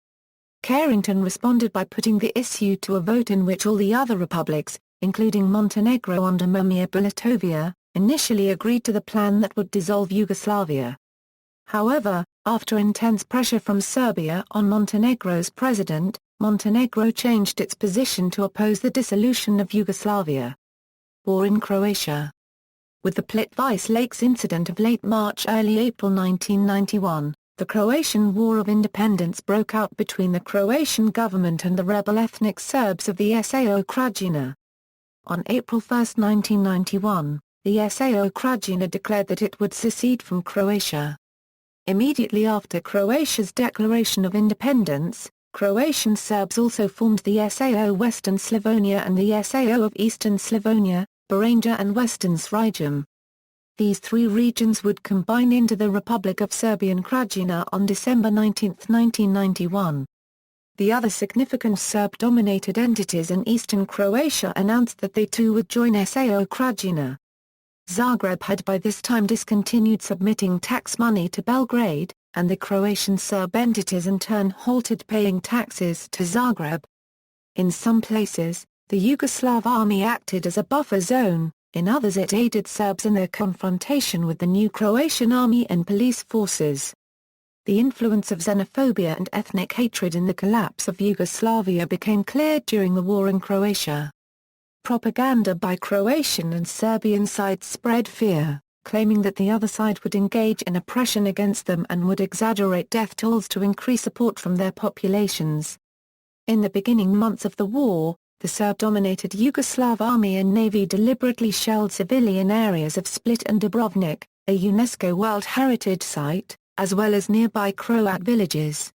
Carrington responded by putting the issue to a vote in which all the other republics, including Montenegro under Momir Bulatovic, initially agreed to the plan that would dissolve Yugoslavia. However, after intense pressure from Serbia on Montenegro's president, Montenegro changed its position to oppose the dissolution of Yugoslavia. War in Croatia. With the Plitvice Lakes incident of late March-early April 1991, the Croatian War of Independence broke out between the Croatian government and the rebel ethnic Serbs of the SAO Krajina. On April 1, 1991, the SAO Krajina declared that it would secede from Croatia. Immediately after Croatia's declaration of independence, Croatian Serbs also formed the SAO Western Slavonia and the SAO of Eastern Slavonia, Baranja and Western Sredium. These 3 regions would combine into the Republic of Serbian Krajina on December 19, 1991. The other significant Serb-dominated entities in eastern Croatia announced that they too would join SAO Krajina. Zagreb had by this time discontinued submitting tax money to Belgrade, and the Croatian Serb entities in turn halted paying taxes to Zagreb. In some places, the Yugoslav army acted as a buffer zone, in others it aided Serbs in their confrontation with the new Croatian army and police forces. The influence of xenophobia and ethnic hatred in the collapse of Yugoslavia became clear during the war in Croatia. Propaganda by Croatian and Serbian sides spread fear, claiming that the other side would engage in oppression against them and would exaggerate death tolls to increase support from their populations. In the beginning months of the war, the Serb-dominated Yugoslav army and navy deliberately shelled civilian areas of Split and Dubrovnik, a UNESCO World Heritage Site, as well as nearby Croat villages.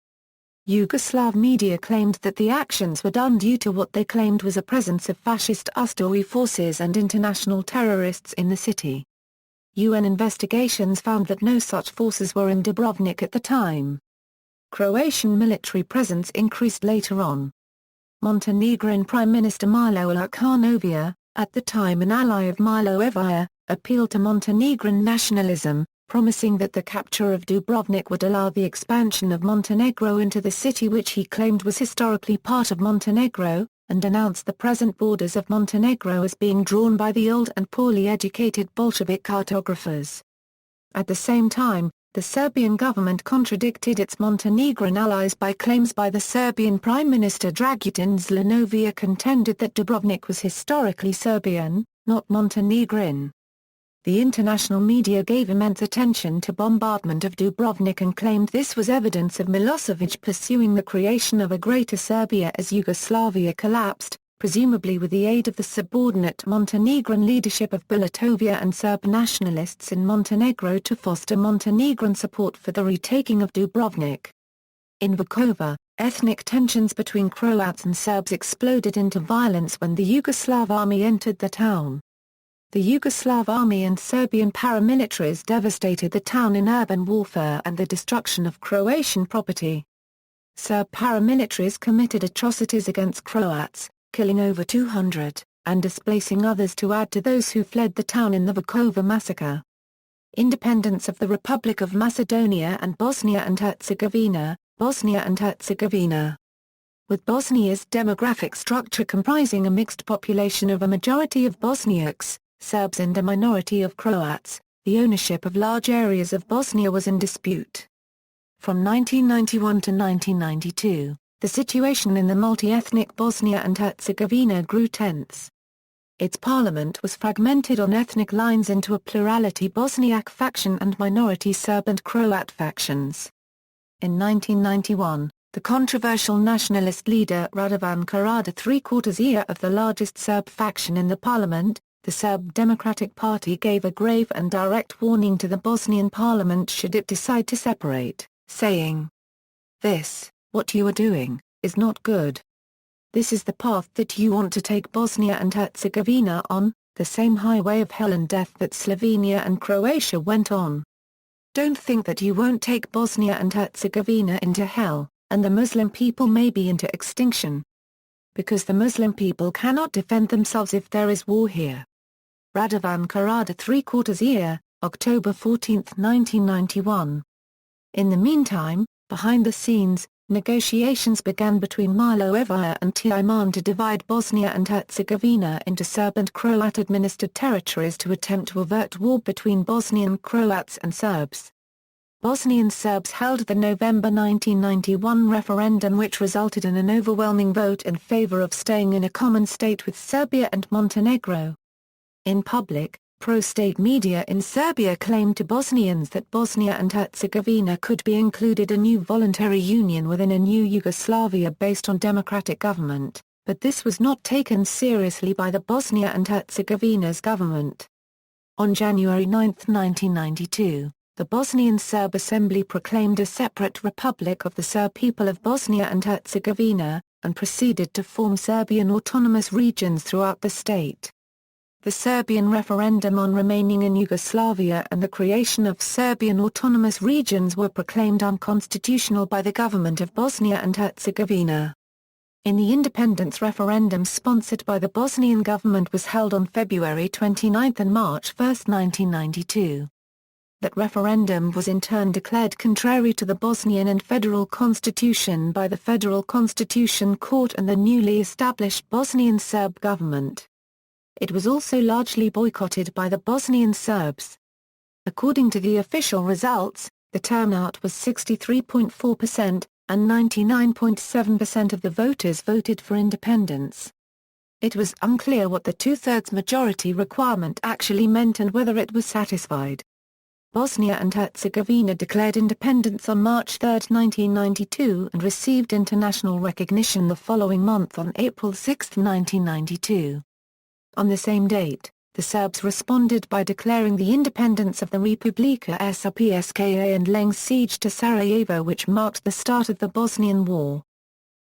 Yugoslav media claimed that the actions were done due to what they claimed was a presence of fascist Ustawi forces and international terrorists in the city. UN investigations found that no such forces were in Dubrovnik at the time. Croatian military presence increased later on. Montenegrin Prime Minister Milo Đukanović, at the time an ally of Milosevic, appealed to Montenegrin nationalism, promising that the capture of Dubrovnik would allow the expansion of Montenegro into the city which he claimed was historically part of Montenegro, and announced the present borders of Montenegro as being drawn by the old and poorly educated Bolshevik cartographers. At the same time, the Serbian government contradicted its Montenegrin allies by claims by the Serbian Prime Minister Dragutin Zelenović contended that Dubrovnik was historically Serbian, not Montenegrin. The international media gave immense attention to bombardment of Dubrovnik and claimed this was evidence of Milosevic pursuing the creation of a Greater Serbia as Yugoslavia collapsed, presumably with the aid of the subordinate Montenegrin leadership of Bulatovic and Serb nationalists in Montenegro to foster Montenegrin support for the retaking of Dubrovnik. In Vukovar, ethnic tensions between Croats and Serbs exploded into violence when the Yugoslav army entered the town. The Yugoslav army and Serbian paramilitaries devastated the town in urban warfare and the destruction of Croatian property. Serb paramilitaries committed atrocities against Croats, killing over 200, and displacing others to add to those who fled the town in the Vukovar massacre. Independence of the Republic of Macedonia and Bosnia and Herzegovina, Bosnia and Herzegovina. With Bosnia's demographic structure comprising a mixed population of a majority of Bosniaks, Serbs and a minority of Croats, the ownership of large areas of Bosnia was in dispute. From 1991 to 1992, the situation in the multi-ethnic Bosnia and Herzegovina grew tense. Its parliament was fragmented on ethnic lines into a plurality Bosniak faction and minority Serb and Croat factions. In 1991, the controversial nationalist leader Radovan Karađa, three-quarters year of the largest Serb faction in the parliament, the Serb Democratic Party, gave a grave and direct warning to the Bosnian parliament should it decide to separate, saying, "This, what you are doing, is not good. This is the path that you want to take Bosnia and Herzegovina on, the same highway of hell and death that Slovenia and Croatia went on. Don't think that you won't take Bosnia and Herzegovina into hell, and the Muslim people may be into extinction. Because the Muslim people cannot defend themselves if there is war here." Radovan Karađa, three-quarters year, October 14, 1991. In the meantime, behind the scenes, negotiations began between Milojević and Timan to divide Bosnia and Herzegovina into Serb and Croat-administered territories to attempt to avert war between Bosnian Croats and Serbs. Bosnian Serbs held the November 1991 referendum, which resulted in an overwhelming vote in favor of staying in a common state with Serbia and Montenegro. In public, pro-state media in Serbia claimed to Bosnians that Bosnia and Herzegovina could be included a new voluntary union within a new Yugoslavia based on democratic government, but this was not taken seriously by the Bosnia and Herzegovina's government. On January 9, 1992, the Bosnian Serb Assembly proclaimed a separate Republic of the Serb people of Bosnia and Herzegovina, and proceeded to form Serbian autonomous regions throughout the state. The Serbian referendum on remaining in Yugoslavia and the creation of Serbian autonomous regions were proclaimed unconstitutional by the government of Bosnia and Herzegovina. In the independence referendum sponsored by the Bosnian government was held on February 29 and March 1, 1992. That referendum was in turn declared contrary to the Bosnian and federal constitution by the Federal Constitution Court and the newly established Bosnian Serb government. It was also largely boycotted by the Bosnian Serbs. According to the official results, the turnout was 63.4%, and 99.7% of the voters voted for independence. It was unclear what the two-thirds majority requirement actually meant and whether it was satisfied. Bosnia and Herzegovina declared independence on March 3, 1992 and received international recognition the following month on April 6, 1992. On the same date, the Serbs responded by declaring the independence of the Republika Srpska and laying siege to Sarajevo, which marked the start of the Bosnian War.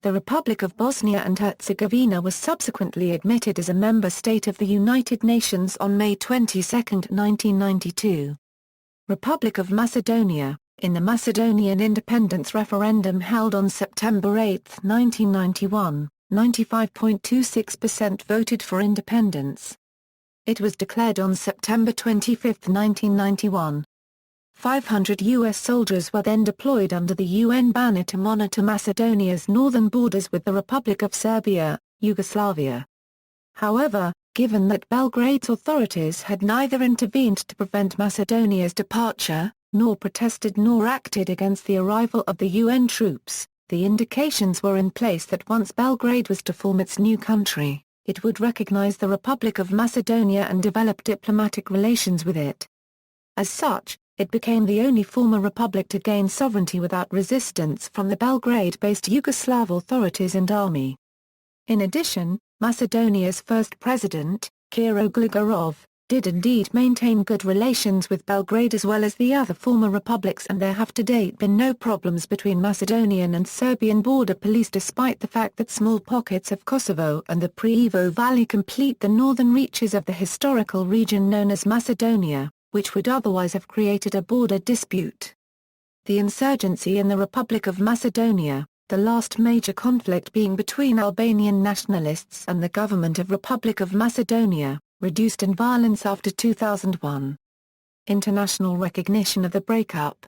The Republic of Bosnia and Herzegovina was subsequently admitted as a member state of the United Nations on May 22, 1992. Republic of Macedonia. In the Macedonian independence referendum held on September 8, 1991, 95.26% voted for independence. It was declared on September 25, 1991. 500 U.S. soldiers were then deployed under the UN banner to monitor Macedonia's northern borders with the Republic of Serbia, Yugoslavia. However, given that Belgrade's authorities had neither intervened to prevent Macedonia's departure, nor protested nor acted against the arrival of the UN troops, the indications were in place that once Belgrade was to form its new country, it would recognize the Republic of Macedonia and develop diplomatic relations with it. As such, it became the only former republic to gain sovereignty without resistance from the Belgrade-based Yugoslav authorities and army. In addition, Macedonia's first president, Kiro Gligorov, did indeed maintain good relations with Belgrade as well as the other former republics, and there have to date been no problems between Macedonian and Serbian border police despite the fact that small pockets of Kosovo and the Priovo Valley complete the northern reaches of the historical region known as Macedonia, which would otherwise have created a border dispute. The insurgency in the Republic of Macedonia, the last major conflict being between Albanian nationalists and the government of Republic of Macedonia, reduced in violence after 2001. International recognition of the breakup.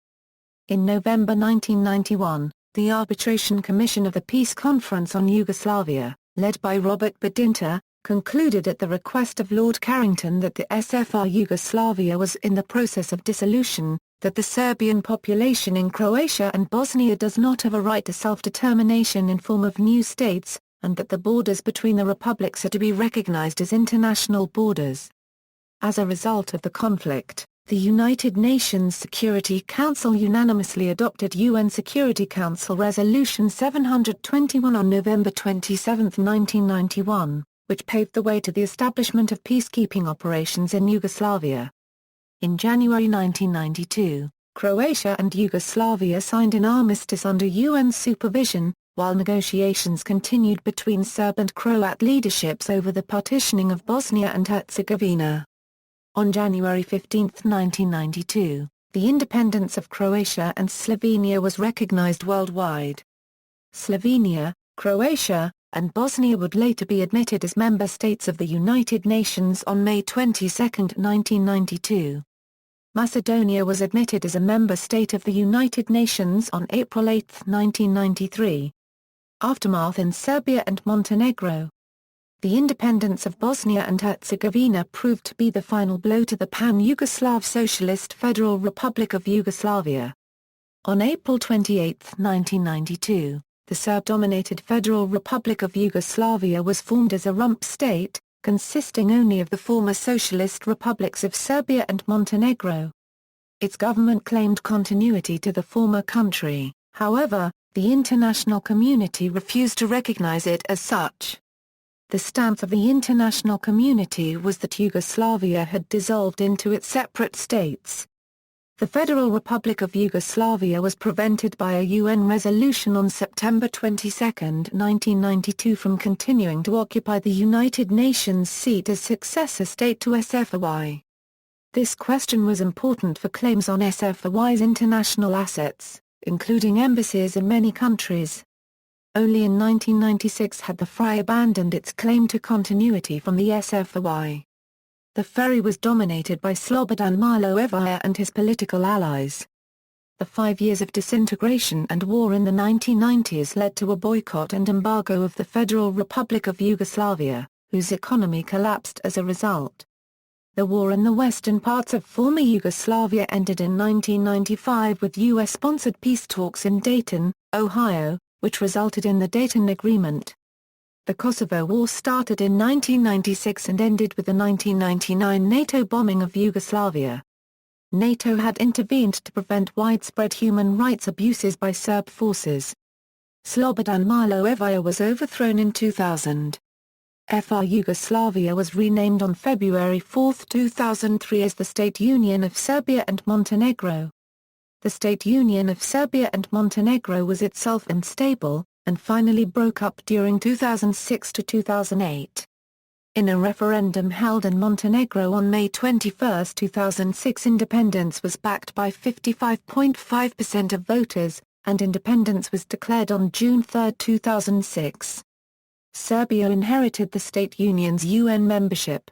In November 1991, the Arbitration Commission of the Peace Conference on Yugoslavia, led by Robert Badinter, concluded at the request of Lord Carrington that the SFR Yugoslavia was in the process of dissolution, that the Serbian population in Croatia and Bosnia does not have a right to self-determination in form of new states, and that the borders between the republics are to be recognized as international borders. As a result of the conflict, the United Nations Security Council unanimously adopted UN Security Council Resolution 721 on November 27, 1991, which paved the way to the establishment of peacekeeping operations in Yugoslavia. In January 1992, Croatia and Yugoslavia signed an armistice under UN supervision, while negotiations continued between Serb and Croat leaderships over the partitioning of Bosnia and Herzegovina. On January 15, 1992, the independence of Croatia and Slovenia was recognized worldwide. Slovenia, Croatia, and Bosnia would later be admitted as member states of the United Nations on May 22, 1992. Macedonia was admitted as a member state of the United Nations on April 8, 1993. Aftermath in Serbia and Montenegro. The independence of Bosnia and Herzegovina proved to be the final blow to the pan-Yugoslav Socialist Federal Republic of Yugoslavia. On April 28, 1992, the Serb-dominated Federal Republic of Yugoslavia was formed as a rump state, consisting only of the former socialist republics of Serbia and Montenegro. Its government claimed continuity to the former country, however, the international community refused to recognize it as such. The stance of the international community was that Yugoslavia had dissolved into its separate states. The Federal Republic of Yugoslavia was prevented by a UN resolution on September 22, 1992 from continuing to occupy the United Nations seat as successor state to SFRY. This question was important for claims on SFRY's international assets, including embassies in many countries. Only in 1996 had the FRY abandoned its claim to continuity from the SFRY. The ferry was dominated by Slobodan Milosevic and his political allies. The 5 years of disintegration and war in the 1990s led to a boycott and embargo of the Federal Republic of Yugoslavia, whose economy collapsed as a result. The war in the western parts of former Yugoslavia ended in 1995 with US-sponsored peace talks in Dayton, Ohio, which resulted in the Dayton Agreement. The Kosovo War started in 1996 and ended with the 1999 NATO bombing of Yugoslavia. NATO had intervened to prevent widespread human rights abuses by Serb forces. Slobodan Milosevic was overthrown in 2000. FR Yugoslavia was renamed on February 4, 2003 as the State Union of Serbia and Montenegro. The State Union of Serbia and Montenegro was itself unstable, and finally broke up during 2006 to 2008. In a referendum held in Montenegro on May 21, 2006, independence was backed by 55.5% of voters, and independence was declared on June 3, 2006. Serbia inherited the state union's UN membership.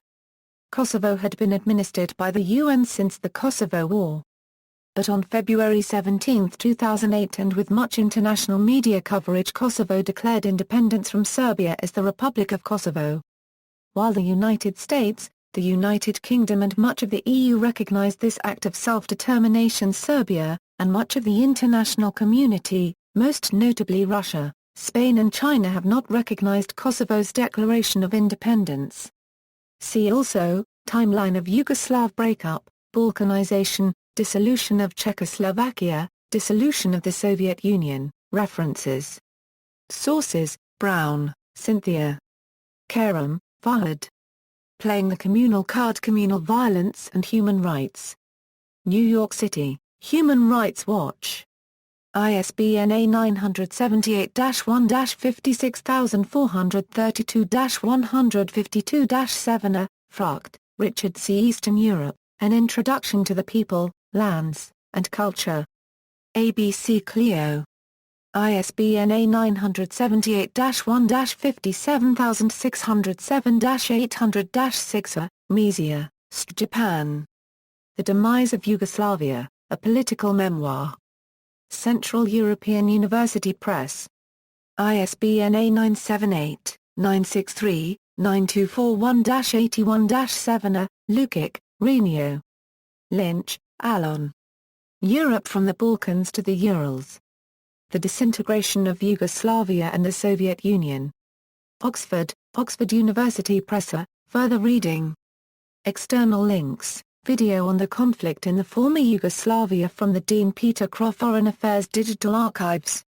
Kosovo had been administered by the UN since the Kosovo War. But on February 17, 2008, and with much international media coverage, Kosovo declared independence from Serbia as the Republic of Kosovo. While the United States, the United Kingdom and much of the EU recognized this act of self-determination, Serbia, and much of the international community, most notably Russia, Spain and China, have not recognized Kosovo's declaration of independence. See also, Timeline of Yugoslav breakup, Balkanization, Dissolution of Czechoslovakia, Dissolution of the Soviet Union. References. Sources: Brown, Cynthia. Karam, Fahad. Playing the Communal Card: Communal Violence and Human Rights. New York City, Human Rights Watch. ISBN A978-1-56432-152-7. Frucht, Richard C. Eastern Europe, An Introduction to the People, Lands, and Culture. ABC Clio. ISBN A978-1-57607-800-6, Misia, St. Japan. The Demise of Yugoslavia, A Political Memoir. Central European University Press. ISBN A978-963-9241-81-7, Lukic, Renio. Lynch, Alon. Europe from the Balkans to the Urals. The Disintegration of Yugoslavia and the Soviet Union. Oxford, Oxford University Press. Further reading. External links. Video on the conflict in the former Yugoslavia from the Dean Peter Croft Foreign Affairs Digital Archives.